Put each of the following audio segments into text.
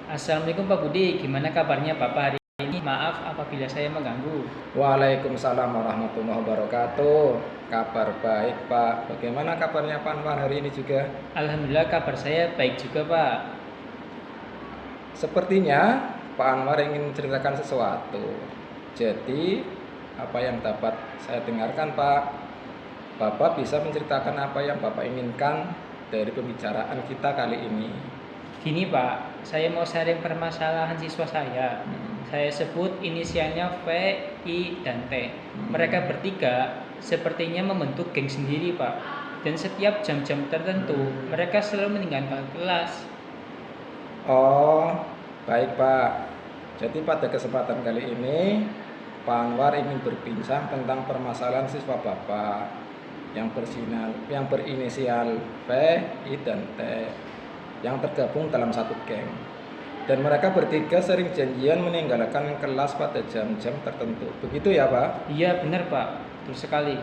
Assalamualaikum Pak Budi, gimana kabarnya Bapak hari ini? Maaf apabila saya mengganggu. Waalaikumsalam warahmatullahi wabarakatuh. Kabar baik, Pak. Bagaimana kabarnya Pak Anwar hari ini juga? Alhamdulillah kabar saya baik juga Pak. Sepertinya Pak Anwar ingin menceritakan sesuatu. Jadi, apa yang dapat saya dengarkan, Pak? Bapak bisa menceritakan apa yang Bapak inginkan dari pembicaraan kita kali ini. Gini Pak, saya mau sharing permasalahan siswa saya. Saya sebut inisialnya V, I, dan T. Mereka bertiga sepertinya membentuk geng sendiri Pak. Dan setiap jam-jam tertentu mereka selalu meninggalkan kelas. Oh, baik, Pak. Jadi pada kesempatan kali ini Pak Anwar ingin berbincang tentang permasalahan siswa Bapak yang berinisial P, I, dan T yang tergabung dalam satu geng. Dan mereka bertiga sering janjian meninggalkan kelas pada jam-jam tertentu. Begitu ya, Pak? Iya benar Pak, betul sekali.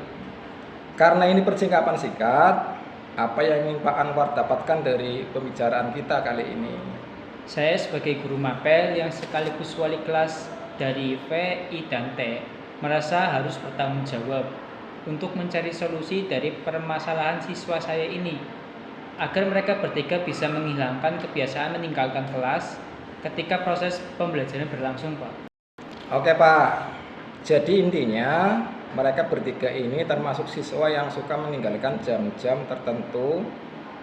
Karena ini persingkapan singkat, apa yang ingin Pak Anwar dapatkan dari pembicaraan kita kali ini? Saya sebagai guru mapel yang sekaligus wali kelas dari V, I, dan T merasa harus bertanggung jawab untuk mencari solusi dari permasalahan siswa saya ini agar mereka bertiga bisa menghilangkan kebiasaan meninggalkan kelas ketika proses pembelajaran berlangsung, Pak. Oke, Pak. Jadi intinya mereka bertiga ini termasuk siswa yang suka meninggalkan jam-jam tertentu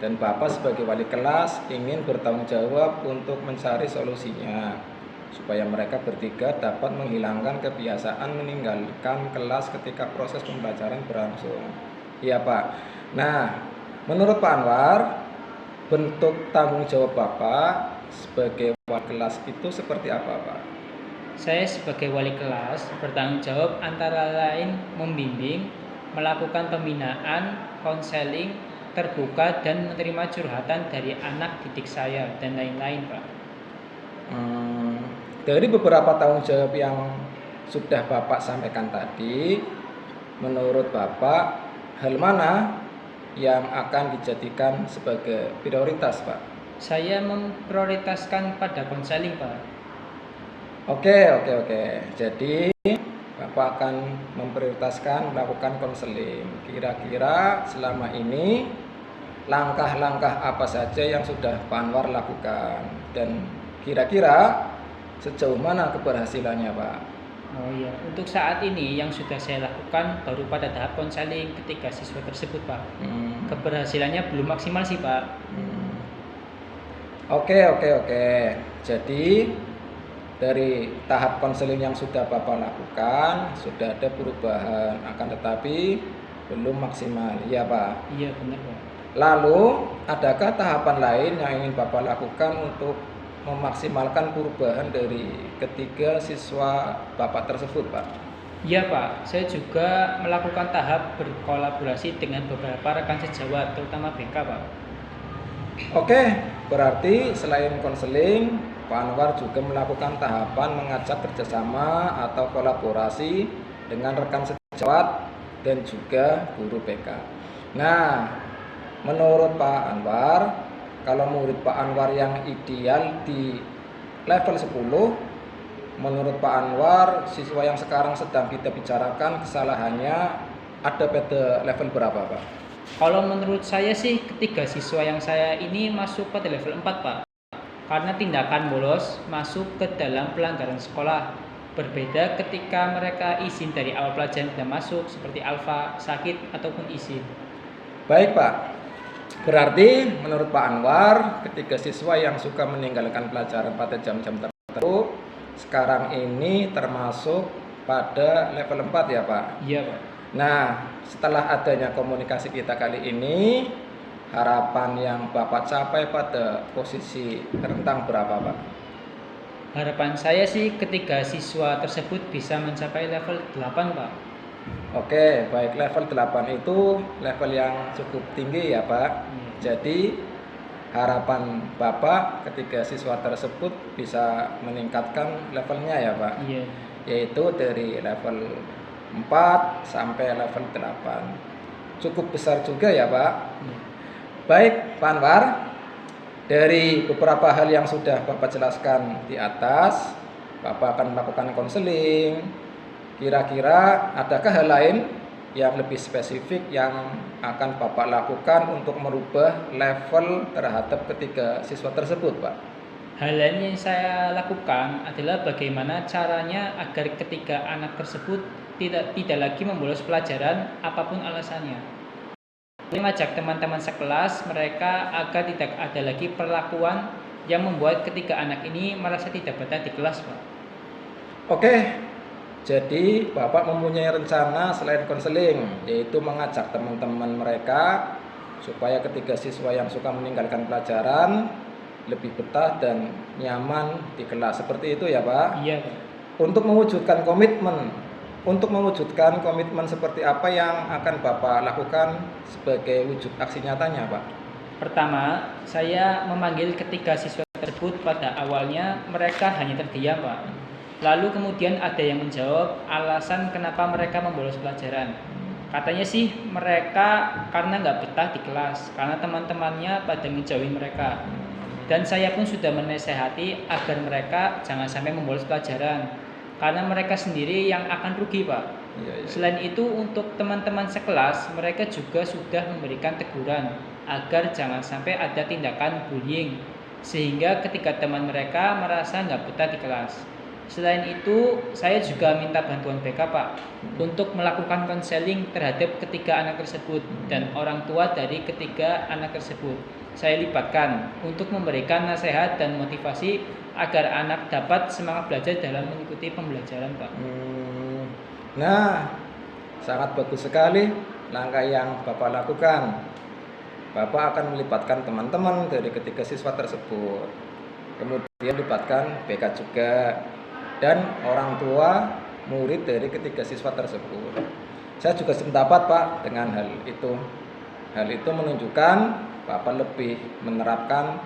dan Bapak sebagai wali kelas ingin bertanggung jawab untuk mencari solusinya supaya mereka bertiga dapat menghilangkan kebiasaan meninggalkan kelas ketika proses pembelajaran berlangsung. Iya, Pak. Nah, menurut Pak Anwar, bentuk tanggung jawab Bapak sebagai wali kelas itu seperti apa, Pak? Saya sebagai wali kelas bertanggung jawab antara lain membimbing, melakukan pembinaan, konseling, terbuka dan menerima curhatan dari anak didik saya dan lain-lain, Pak. Dari beberapa tanggung jawab yang sudah Bapak sampaikan tadi, menurut Bapak hal mana yang akan dijadikan sebagai prioritas, Pak? Saya memprioritaskan pada konseling, Pak. Oke. Jadi Bapak akan memprioritaskan melakukan konseling. Kira-kira selama ini langkah-langkah apa saja yang sudah Pak Anwar lakukan dan kira-kira sejauh mana keberhasilannya, Pak? Oh iya, untuk saat ini yang sudah saya lakukan baru pada tahap konseling ketiga siswa tersebut, Pak. Keberhasilannya belum maksimal sih, Pak. Oke. Jadi dari tahap konseling yang sudah Bapak lakukan sudah ada perubahan, akan tetapi belum maksimal, ya Pak? Iya benar, Pak. Lalu adakah tahapan lain yang ingin Bapak lakukan untuk memaksimalkan perubahan dari ketiga siswa Bapak tersebut, Pak? Iya, Pak. Saya juga melakukan tahap berkolaborasi dengan beberapa rekan sejawat, terutama BK, Pak. Oke, berarti selain konseling, Pak Anwar juga melakukan tahapan mengajak kerjasama atau kolaborasi dengan rekan sejawat dan juga guru BK. Nah, menurut Pak Anwar, kalau murid Pak Anwar yang ideal di level 10, menurut Pak Anwar, siswa yang sekarang sedang kita bicarakan kesalahannya ada pada level berapa, Pak? Kalau menurut saya sih ketiga siswa yang saya ini masuk pada level 4, Pak. Karena tindakan bolos masuk ke dalam pelanggaran sekolah. Berbeda ketika mereka izin dari awal pelajaran tidak masuk seperti alfa, sakit ataupun izin. Baik, Pak. Berarti menurut Pak Anwar, ketiga siswa yang suka meninggalkan pelajaran pada jam-jam tertentu sekarang ini termasuk pada level 4 ya, Pak? Iya, Pak. Nah, setelah adanya komunikasi kita kali ini, harapan yang Bapak capai pada posisi rentang berapa, Pak? Harapan saya sih ketiga siswa tersebut bisa mencapai level 8, Pak. Oke, baik, level 8 itu level yang cukup tinggi ya, Pak. Jadi harapan Bapak ketiga siswa tersebut bisa meningkatkan levelnya ya, Pak. Iya. Yaitu dari level 4 sampai level 8. Cukup besar juga ya, Pak. Iya. Baik, Pak Anwar. Dari beberapa hal yang sudah Bapak jelaskan di atas, Bapak akan melakukan konseling. Kira-kira adakah hal lain yang lebih spesifik yang akan Bapak lakukan untuk merubah level terhadap ketiga siswa tersebut, Pak? Hal lain yang saya lakukan adalah bagaimana caranya agar ketiga anak tersebut tidak lagi membolos pelajaran apapun alasannya. Mengajak teman-teman sekelas mereka agar tidak ada lagi perlakuan yang membuat ketiga anak ini merasa tidak betah di kelas, Pak. Oke, jadi Bapak mempunyai rencana selain konseling, yaitu mengajak teman-teman mereka supaya ketiga siswa yang suka meninggalkan pelajaran lebih betah dan nyaman di kelas. Seperti itu ya, Pak? Iya, Pak. Untuk mewujudkan komitmen seperti apa yang akan Bapak lakukan sebagai wujud aksi nyatanya, Pak? Pertama, saya memanggil ketiga siswa tersebut. Pada awalnya mereka hanya terdiam, Pak. Lalu kemudian ada yang menjawab alasan kenapa mereka membolos pelajaran. Katanya sih mereka karena nggak betah di kelas, karena teman-temannya pada ngejauhin mereka. Dan saya pun sudah menasehati agar mereka jangan sampai membolos pelajaran, karena mereka sendiri yang akan rugi, Pak. Iya. Selain itu, untuk teman-teman sekelas, mereka juga sudah memberikan teguran agar jangan sampai ada tindakan bullying, sehingga ketika teman mereka merasa nggak betah di kelas. Selain itu, saya juga minta bantuan BK, Pak, untuk melakukan konseling terhadap ketiga anak tersebut dan orang tua dari ketiga anak tersebut. Saya libatkan untuk memberikan nasihat dan motivasi agar anak dapat semangat belajar dalam mengikuti pembelajaran, Pak. Nah, sangat bagus sekali langkah yang Bapak lakukan. Bapak akan melibatkan teman-teman dari ketiga siswa tersebut. Kemudian libatkan BK juga dan orang tua murid dari ketiga siswa tersebut. Saya juga sependapat, Pak, dengan hal itu. Hal itu menunjukkan Bapak lebih menerapkan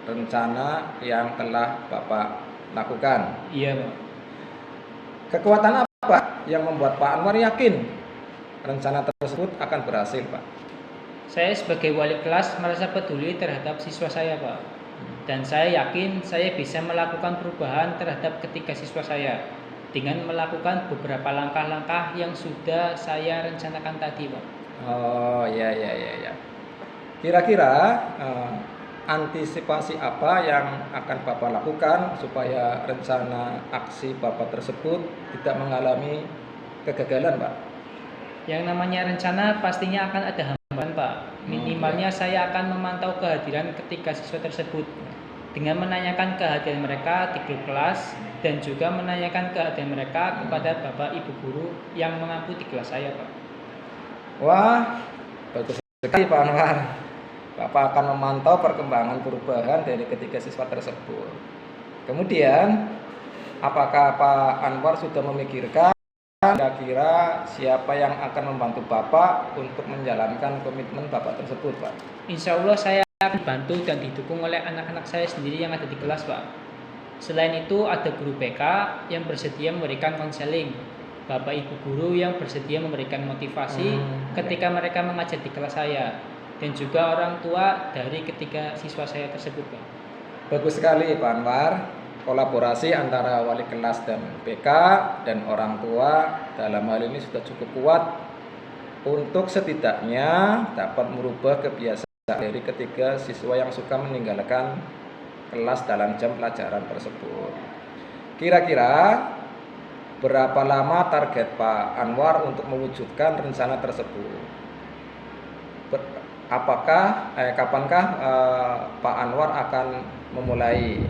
rencana yang telah Bapak lakukan. Iya, Pak. Kekuatan apa yang membuat Pak Anwar yakin rencana tersebut akan berhasil, Pak? Saya sebagai wali kelas merasa peduli terhadap siswa saya, Pak. Dan saya yakin saya bisa melakukan perubahan terhadap ketiga siswa saya dengan melakukan beberapa langkah-langkah yang sudah saya rencanakan tadi, Pak. Oh, ya. Kira-kira antisipasi apa yang akan Bapak lakukan supaya rencana aksi Bapak tersebut tidak mengalami kegagalan, Pak? Yang namanya rencana pastinya akan ada hambatan, Pak. Minimalnya saya akan memantau kehadiran ketiga siswa tersebut dengan menanyakan kehadiran mereka di grup kelas dan juga menanyakan kehadiran mereka kepada Bapak Ibu guru yang mengampu di kelas saya, Pak. Wah, bagus sekali, Pak Anwar. Bapak akan memantau perkembangan perubahan dari ketiga siswa tersebut. Kemudian, apakah Pak Anwar sudah memikirkan kira-kira siapa yang akan membantu Bapak untuk menjalankan komitmen Bapak tersebut, Pak? Insya Allah saya akan dibantu dan didukung oleh anak-anak saya sendiri yang ada di kelas, Pak. Selain itu ada guru BK yang bersedia memberikan konseling, Bapak Ibu guru yang bersedia memberikan motivasi ketika mereka mengajar di kelas saya, dan juga orang tua dari ketiga siswa saya tersebut, Pak. Bagus sekali, Pak Anwar. Kolaborasi antara wali kelas dan BK dan orang tua dalam hal ini sudah cukup kuat untuk setidaknya dapat merubah kebiasaan dari ketiga siswa yang suka meninggalkan kelas dalam jam pelajaran tersebut. Kira-kira berapa lama target Pak Anwar untuk mewujudkan rencana tersebut? Kapankah Pak Anwar akan memulai?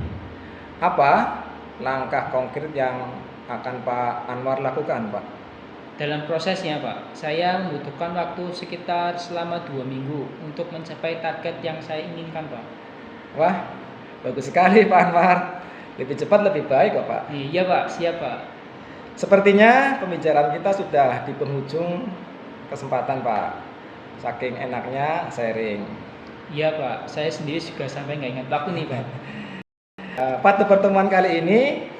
Apa langkah konkret yang akan Pak Anwar lakukan, Pak? Dalam prosesnya, Pak, saya membutuhkan waktu sekitar selama 2 minggu untuk mencapai target yang saya inginkan, Pak. Wah, bagus sekali, Pak Anwar. Lebih cepat lebih baik kok, Pak. Iya, Pak, siap, Pak. Sepertinya pembicaraan kita sudah di penghujung kesempatan, Pak. Saking enaknya sharing. Iya, Pak, saya sendiri juga sampai nggak ingat waktu nih, Pak. Pada pertemuan kali ini,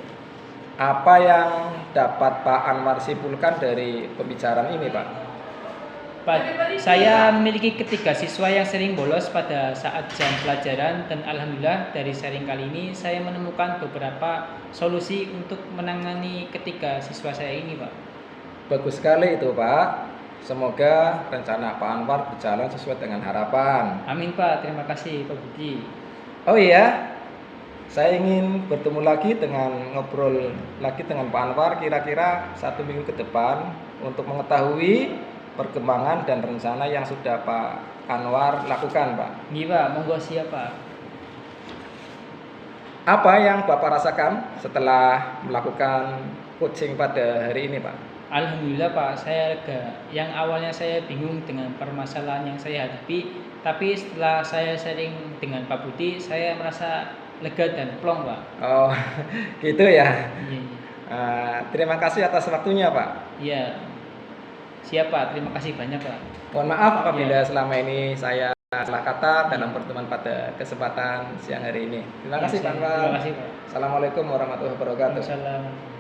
apa yang dapat Pak Anwar simpulkan dari pembicaraan ini, Pak? Saya memiliki ketiga siswa yang sering bolos pada saat jam pelajaran dan alhamdulillah dari sharing kali ini saya menemukan beberapa solusi untuk menangani ketiga siswa saya ini, Pak. Bagus sekali itu Pak. Semoga rencana Pak Anwar berjalan sesuai dengan harapan. Amin, Pak. Terima kasih, Pak Budi. Oh iya, saya ingin bertemu lagi dengan ngobrol lagi dengan Pak Anwar kira-kira 1 minggu ke depan untuk mengetahui perkembangan dan rencana yang sudah Pak Anwar lakukan, Pak. Iya, Pak. Monggo siap, Pak. Apa yang Bapak rasakan setelah melakukan coaching pada hari ini, Pak? Alhamdulillah, Pak, saya lega. Yang awalnya saya bingung dengan permasalahan yang saya hadapi, tapi setelah saya sharing dengan Pak Budi, saya merasa lega dan plong, Pak. Oh, gitu ya. Iya, iya. Terima kasih atas waktunya, Pak. Iya. Siap, Pak. Terima kasih banyak, Pak. Mohon maaf apabila Iya. selama ini saya salah kata dalam pertemuan pada kesempatan siang hari ini. Terima kasih, Pak Anwar. Terima kasih, Pak. Assalamualaikum warahmatullahi wabarakatuh. Waalaikumsalam.